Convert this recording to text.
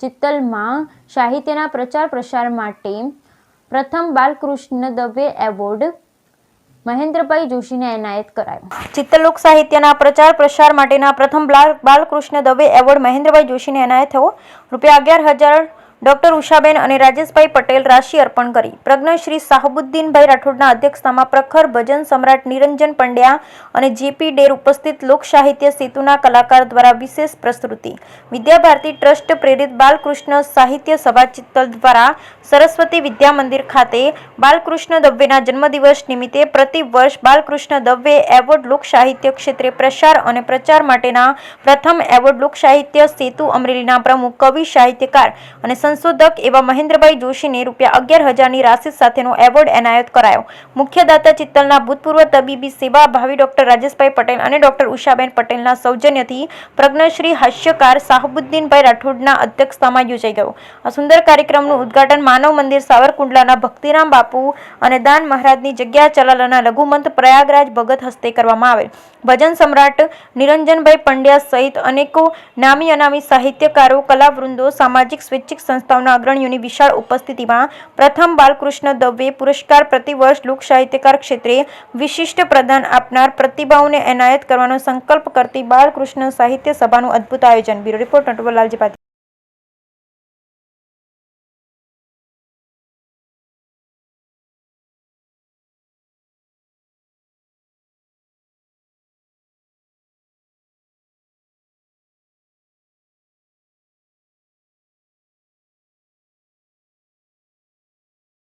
ચિત્તલમાં સાહિત્યના પ્રચાર પ્રસાર માટે પ્રથમ બાલકૃષ્ણ દવે એવોર્ડ મહેન્દ્રભાઈ જોશીને એનાયત કરાયો। ચિત્તલ લોક સાહિત્યના પ્રચાર પ્રસાર માટેના પ્રથમ બાલકૃષ્ણ દવે એવોર્ડ મહેન્દ્રભાઈ જોશીને એનાયત થયો। ₹11,000 ડોક્ટર ઉષાબેન અને રાજેશભાઈ પટેલ રાશિ અર્પણ કરી। પ્રજ્ઞશ્રી શાહબુદ્દીનભાઈ રાઠોડના અધ્યક્ષતામાં પ્રખર ભજન સમ્રાટ નિરંજન પંડ્યા અને જેપી ડેર ઉપસ્થિત લોક સાહિત્ય સેતુના કલાકાર દ્વારા વિશેષ પ્રસ્તુતિ। વિદ્યાભારતી ટ્રસ્ટ પ્રેરિત બાલકૃષ્ણ સાહિત્ય સભા ચિત્તલ દ્વારા સરસ્વતી વિદ્યા મંદિર ખાતે બાલકૃષ્ણ દવેના જન્મદિવસ નિમિત્તે પ્રતિ વર્ષ બાલકૃષ્ણ દવે એવોર્ડ લોક સાહિત્ય ક્ષેત્રે પ્રસાર અને પ્રચાર માટેના પ્રથમ એવોર્ડ લોક સાહિત્ય સેતુ અમરેલીના પ્રમુખ કવિ સાહિત્યકાર અને સંશોધક એવા મહેન્દ્રભાઈ જોશીને ₹11,000ની રાશિ સાથેનો એવોર્ડ એનાયત કરાયો। મુખ્ય દાતા ચિત્તલના ભૂતપૂર્વ તબીબી સેવા ભાવી ડોક્ટર રાજેશભાઈ પટેલ અને ડોક્ટર ઉષાબેન પટેલના સૌજન્યથી પ્રજ્ઞશ્રી હાસ્યકાર શાહબુદ્દીનભાઈ રાઠોડના અધ્યક્ષતામાં યોજાઈ ગયો। આ સુંદર કાર્યક્રમનું ઉદ્ઘાટન માનવ મંદિર સાવરકુંડલાના ભક્તિરામ બાપુ અને દાન મહારાજની જગ્યા ચલાલાના લઘુમંત પ્રયાગરાજ ભગત હસ્તે કરવામાં આવેલ। ભજન સમ્રાટ નિરંજનભાઈ પંડ્યા સહિત અનેકો નામી અનામી સાહિત્યકારો, કલાવૃંદો, સામાજિક સ્વૈચ્છિક સંસ્થાઓના અગ્રણીઓની વિશાળ ઉપસ્થિતિમાં પ્રથમ બાલકૃષ્ણ દવે પુરસ્કાર પ્રતિવર્ષ લોક સાહિત્યકાર ક્ષેત્રે વિશિષ્ટ પ્રદાન આપનાર પ્રતિભાઓને એનાયત કરવાનો સંકલ્પ કરતી બાલકૃષ્ણ સાહિત્ય સભાનું અદ્ભુત આયોજન। Bureau report Natwarlal Patil.